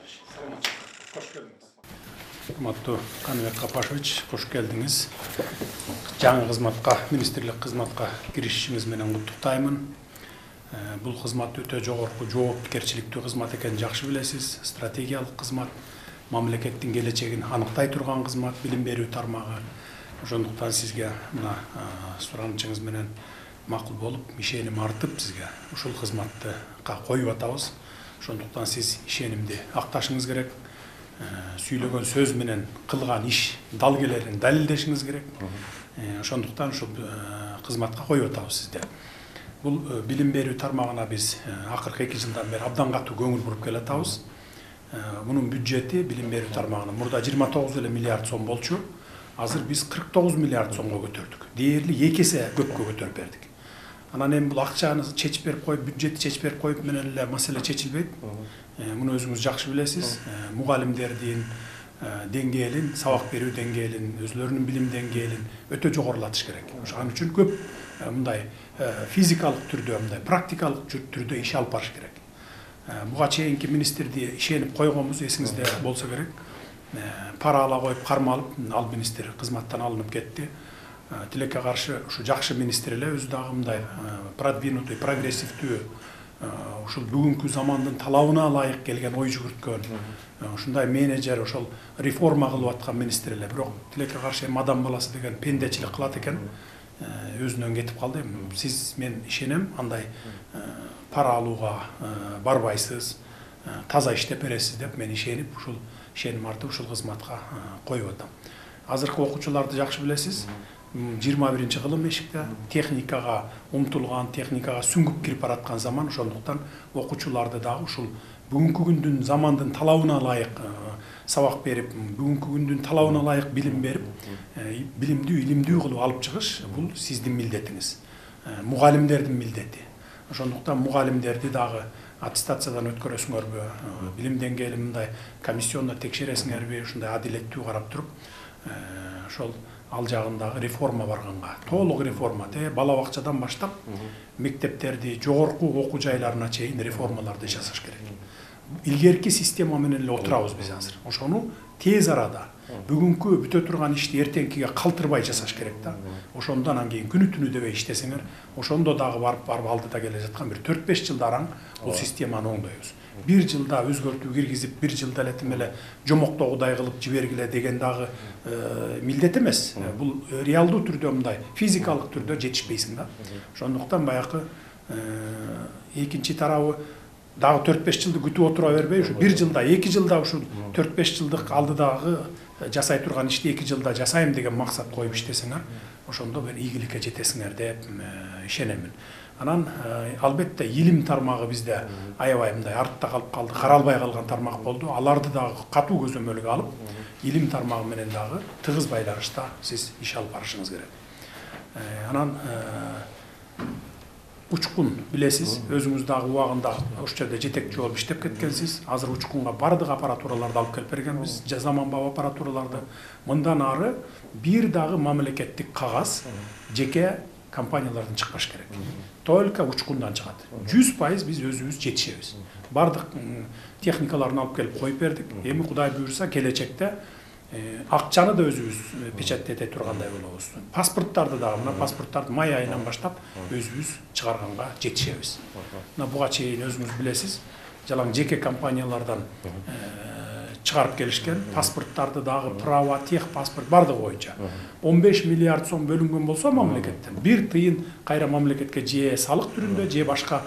Hoş geldiniz. Hurmatly Kanibek Kapашevич, hoş geldiniz. Жаңы кызматка, министрлик кызматка киришишиңиз менен куттуктаймын. Бул кызмат өтө жогорку жоопкерчиликтүү кызмат экенин жакшы билесиз. Стратегиялык кызмат, мамлекеттин келечегин аныктай турган кызмат, билим берүү тармагы. Ошондуктан сизге мына суранычыңыз менен макул болуп, ишеним артып сизге ушул кызматты коюп атабыз. Ошондуктан сиз ишенимди акташыңыз керек. Сүйлөгөн сөз менен кылган иш далгелерин далилдешиңиз керек. Ошондуктан ушул кызматка коюп атабыз сизди. Бул билим берүү тармагына биз акыркы 2 жылдан бери абдан катуу көңүл буруп келатабыз. Мунун бюджети билим берүү тармагына мурда 29 миллиард сом болчу. Азыр биз 49 миллиард сомго көтөрдүк. Дээрлик 2 эсе көпкө көтөрүп бердик. Анан эми бул акчаны чечип берип коюп, бюджетти чечип берип коюп менен эле маселе чечилбейт. Муну өзүңүз жакшы билесиз. Мугалимдердин деңгээлин, сабак берүү деңгээлин, өзлөрүнүн билим деңгээлин өтө жогорулатыш керек. Ошон үчүн көп мындай физикалык түрдө, мындай практикалык түрдө иш алып барыш керек. Буга чейинки министрди ишенип койгонбуз, эсиңизде болсо керек. Пара ала коюп кармалып, ал министр кызматтан алынып кетти. Тилекке каршы ушу жакшы министр эле өзү дагы мындай продвинутый, прогрессивдүү, ушул бүгүнкү замандын талабына ылайык келген ой жүгүрткөн, ушундай менеджер, ошол реформа кылып аткан министр эле. Бирок тилекке каршы мадам баласы деген пендечилик кылат экен, өзүнөн кетип калды. Сиз мен ишенем, андай пара алууга барбайсыз, таза иштеп бересиз деп мен ишенип, ушул ишеним артып ушул кызматка коюп атам. Азыркы окуучуларды жакшы билесиз. 21 кылым эшикте техникага умтулган, техникага сүңгүп кирип бараткан заман, ошондуктан окуучуларды дагы ушул бүгүнкү күндүн замандын талабына ылайык сабак берип, бүгүнкү күндүн талабына ылайык билим берип, билимдүү, илимдүү кылып алып чыгыш бул сиздин милдетиңиз. Мугалимдердин милдети. Ошондуктан мугалимдерди дагы аттестациядан өткөрөсүңөрбү, билим деңгээлин мындай комиссиондо текшересиңерби, ушундай адилеттүү карап туруп, ошол ал жагындагы реформа барганга, толук реформа, бала бакчадан баштап мектептерди, жогорку окуу жайларына чейин реформаларды жасаш керек. Илгерки система менен эле отурабыз биз азыр. Ошону тез арада бүгүнкү бүтө турган ишти эртеңкиге калтырбай жасаш керек да. Ошондон анан кийин күнү түнү дебей иштесеңер, ошондо дагы барып алдыда келе жаткан бир 4-5 жылдараң бул системаны оңдойбуз. 1 жылда өзгөртүү киргизип, 1 жылда эле тим эле жомоктогудай кылып жибергиле деген дагы милдет эмес. Бул реалдуу түрдө мындай физикалык түрдө жетишпейсиң да. Ошондуктан баягы экинчи тарабы дагы 4-5 жылды күтүп отура бербей, ушу 1 жылда, 2 жылда ушул 4-5 жылдык алдыдагы жасай турган ишти 2 жылда жасайм деген максат коюп иштесеңер, ошондо бир ийгиликке жетесиңер деп ишенемин. Анан албетте илим тармагы бизде аябай мындай артта калып калды, каралбай калган тармак болду. Аларды дагы катуу көзөмөлгө алып, илим тармагы менен дагы тыгыз байланышта сиз иш алып барышыңыз керек. Анан учкун билесиз, өзүңүз дагы убагында ошол жерде жетекчи болуп иштеп кеткенсиз. Азыр учкунга бардык аппаратураларды алып келип бергенбиз, заманбап аппаратураларды. Мындан ары бир дагы мамлекеттик кагаз жеке компаниялардан чыкпаш керек. Только учкундан чыгат. 100% биз өзүбүз жетишебиз. Бардык техникаларын алып келип коюп бердик. Эми Кудай буйрса келечекте акчаны да өзүбүз печаттете тургандай болобуз. Паспорттарды дагы, мына паспорттарды май айынан баштап өзүбүз чыгарганга жетишебиз. Мына буга чейин өзүңүз билесиз, жалаң жеке компаниялардан чыгарып келишкен паспорттарды дагы право, тех паспорт бардыгы боюнча 15 миллиард сом бөлүнгөн болсо мамлекеттен 1 тыйын кайра мамлекетке же салык түрүндө, же башка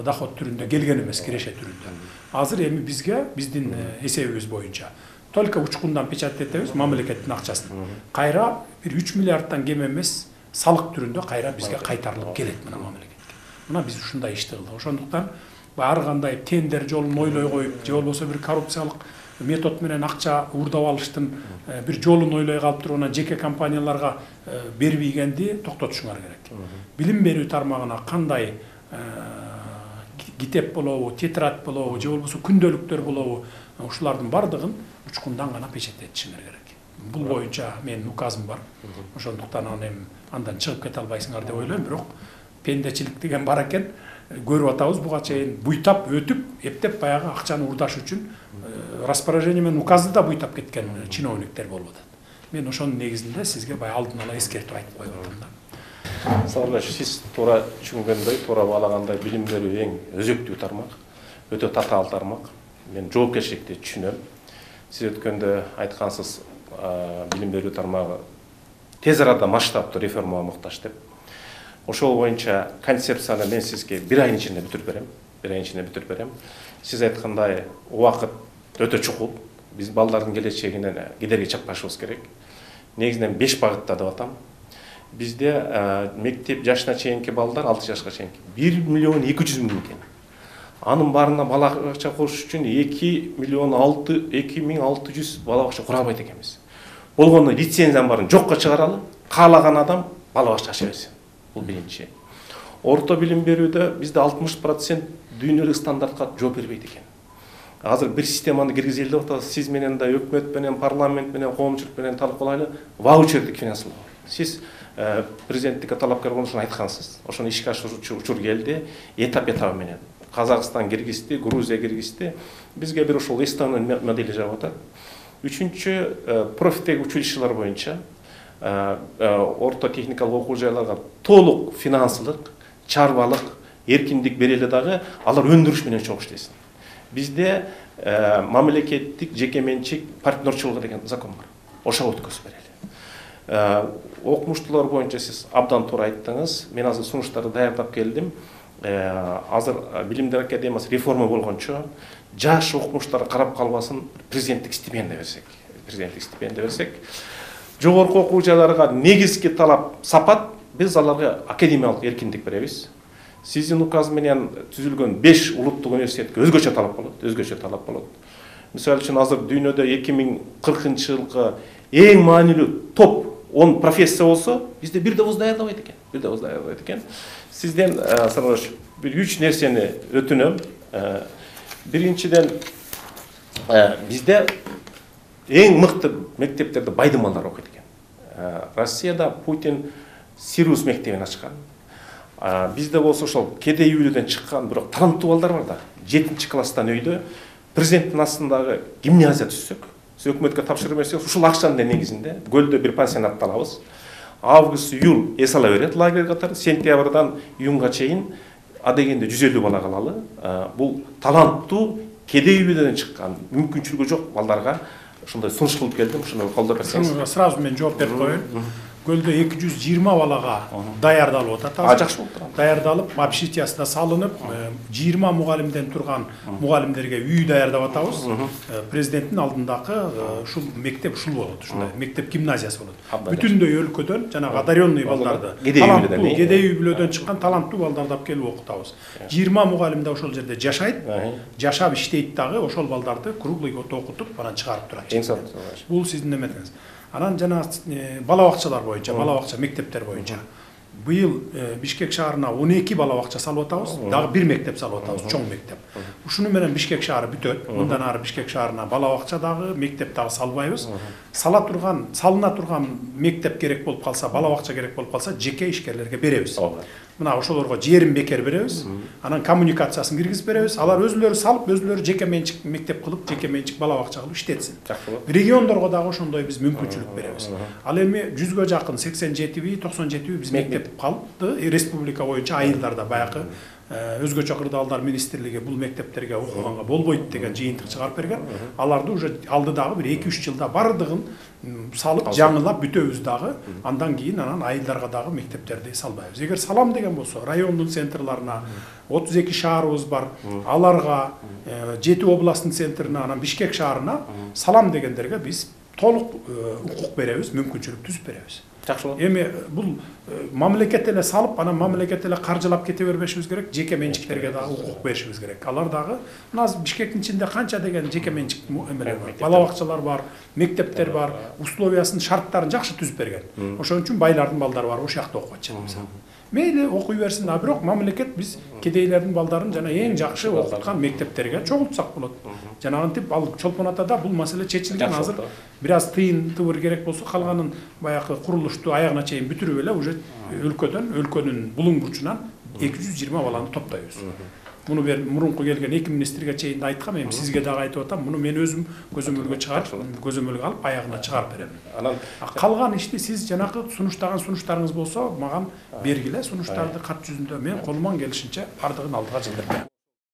доход түрүндө келген эмес, киреше түрүндө. Азыр эми бизге биздин эсебибиз боюнча только учкундан печаттетебиз мамлекеттин акчасын. Кайра бир 3 миллиардтан кем эмес салык түрүндө кайра бизге кайтарылып келет мына мамлекетке. Мына биз ушундай ишти кылдык. Ошондуктан ар кандай тендер жолун ойлой коюп, же болбосо бир коррупциялык метод менен акча уурдап алыштын бир жолун ойлой калып туруп анан жеке компанияларга бербегенди токтотушуңар керек. Билим берүү тармагына кандай китеп болобу, тетрадь болобу, же болбосо күндөлүктөр болобу, ушулардын бардыгын учкундан гана печаттетишиңер керек. Бул боюнча менин указым бар. Ошондуктан андан чыгып кете албайсыңар деп ойлойм, бирок пендечилик деген бар экен. Көрүп атабыз буга чейин буйтап өтүп, эптеп баягы акчаны уурдаш үчүн распоряжение менен указды да буйтап кеткен чиновниктер болуп атат. Мен ошонун негизинде сизге баягы алдын ала эскертип айтып коюп атам да. Сабырлаш, сиз туура түшүнгөндөй, туура баалагандай билим берүү эң өзөктүү тармак, өтө татаал тармак. Мен жоопкерчиликти түшүнөм. Сиз өткөндө айткансыз, билим берүү тармагы тез арада масштабтуу реформага муктаж деп. Ошол боюнча концепцияны мен сизге бир айдын ичинде бүтүрүп берем. Сиз айткандай убакыт өтө чукул. Биз балдардын келечегинен кедерги чаппашыбыз керек. Негизинен 5 багытта деп атам. Bizde mektep yaşına çeyinki balдар 6 yaşına çeyinki 1.200.000 eкен. Анын барына балабакча куруш үчүн 2.600.000 балабакча кура албайт экенбиз. Болгондо лицензиянын баарын жокко чыгаралы, каалаган адам балабакча аша берсин. Бул биринчи. Орто билим берүүдө бизде 60% дүйнөлүк стандартка жооп бербейт экен. Азыр бир системаны киргизели деп атабыз. Сиз менен да өкмөт менен, парламент менен, коомчулук менен талкуулайлы ваучердик финансылоо. Сиз президенттикке талапкер болушун айткансыз. Ошону ишке ашыруучу учур келди. Этап менен. Казакстан киргизди, Грузия киргизди. Бизге бир ошол Эстония модели жагып атат. Үчүнчү профиттеги училищелер боюнча орто техникалык окуу жайларга толук финансылык, чарбалык эркиндик берели дагы алар өндүрүш менен чогуу иштесин. Бизде мамлекеттик жекеменчик партнерчилыгы деген закон бар. Ошого өткөзүп берели. Окумуштуулар боюнча сиз абдан туура айттыңыз. Мен азыр сунуштарды даярдап келдим. Азыр Билимдер академиясы реформа болгончо жаш окумуштар карап калбасын, президенттик стипендия берсек. Жогорку окуу жайларга негизги талап сапат, биз аларга академиялык эркиндик беребиз. Сиздин указ менен түзүлгөн 5 улуттук университетке өзгөчө талап болот. Мисалы үчүн азыр дүйнөдө 2040-жылкы эң маанилүү топ 10 профессия болсо, бизде бир да вуз даярдабайт экен. Сизден Сарбаш бир 3 нерсени өтүнөм. Биринчиден бизде эң мыкты мектептерде байдымалдар окуйт экен. Россияда Путин Сириус мектебин ачкан. Бизде болсо ошол кедей үйлөдөн чыккан бирок таланттуу балдар бар да. 7-класстан өйдө президенттин астындагы гимназия түзсөк, өкмөткө тапшырып берсек, ушул акчанын негизинде көлдө бир пансионат алабыз. Август, июль эс ала берет лагерь катары, сентябрдан июнга чейин адегенде 150 бала калалы. Бул таланттуу кедей үйлөдөн чыккан, мүмкүнчүлүгү жок балдарга ушундай сунуш кылып келдим, ушуну колдоп берсеңиз. Сразу мен жооп берип коеюн. Көлдө 220 балага даярдалып атат. Жакшы болуп турат. Даярдалып, общежитиясына салынып, 20 мугалимден турган мугалимдерге үй даярдап атабыз. Президенттин алдындагы ушул мектеп ушул болот, ушундай мектеп гимназиясы болот. Бүтүндөй өлкөдөн жанагы одаренный балдарды, таланттуу кедей үйлөдөн чыккан таланттуу балдарды алып келип окутабыз. 20 мугалим да ошол жерде жашайт, жашап иштейт дагы, ошол балдарды круглый год окутуп, анан чыгарып турат. Бул сиздин неметиңиз. Анан жана балабакчалар боюнча, балабакча мектептер боюнча. Быйыл Бишкек шаарына 12 балабакча салып атабыз, дагы бир мектеп салып атабыз, чоң мектеп. Ушуну менен Бишкек шаары бүтөт. Мындан ары Бишкек шаарына балабакча дагы, мектеп дагы салбайбыз. Салына турган мектеп керек болуп калса, балабакча керек болуп калса, жеке ишкерлерге беребиз. Мына ошолорго жерин бекер беребиз. Анан коммуникациясын киргизип беребиз. Алар өзүлөрү салып, өзүлөрү жеке менчик мектеп кылып, жеке менчик балабакча кылып иштетсин. Региондорго дагы ошондой биз мүмкүнчүлүк беребиз. Ал эми 100гө жакын 87-97 биз мектеп калды. Республика боюнча айылдарда баягы өзгөчө кырдаалдар министрлиги бул мектептерге окуганга болбойт деген жыйынтык чыгарып берген. Аларды уже алдыдагы бир 2-3 жылда бардыгын салып, жаңылап бүтөбүз дагы. Андан кийин анан айылдарга дагы мектептерди салбайбыз. Эгер салам деген болсо, райондун центрларына 32 шаарыбыз бар. Аларга 7 областтын центрине, анан Бишкек шаарына салам дегендерге биз толук укук беребиз, мүмкүнчүлүк түзүп беребиз. Эми бул мамлекет эле салып, анан мамлекет эле каржылап кете бербешибиз керек, жеке менчиктерге дагы укук беришибиз керек. Алар дагы мына Бишкектин ичинде канча деген жеке менчик эмелер бар, балабакчалар бар, мектептер бар, условиясын, шарттарын жакшы түзүп берген. Ошон үчүн байлардын балдары бар, ошол жакта окуп атышат мисалы. Мейли окуй берсин, а бирок мамлекет биз кедейлердин балдарын жана эң жакшы окуткан мектептерге чогултсак болот. Жанагынтип ал Чолпон Атада бул маселе чечилген. Азыр бир аз тыйын-тыбыр керек болсо, калганын баягы курулушту аягына чейин бүтүрүп эле уже өлкөнүн булуң бурчунан 220 баланы топтойбуз. Муну мурунку келген эки министрге чейин айткам, эми сизге дагы айтып атам. Муну мен өзүм көзөмөлгө чыгарып, көзөмөлгө алып аягына чыгарып берем. Анан Калган ишти сиз жанакы сунуштаган сунуштарыңыз болсо, маган бергиле сунуштарды кат жүзүндө. Мен колуман келишинче бардыгын алдыга жылдырып берем.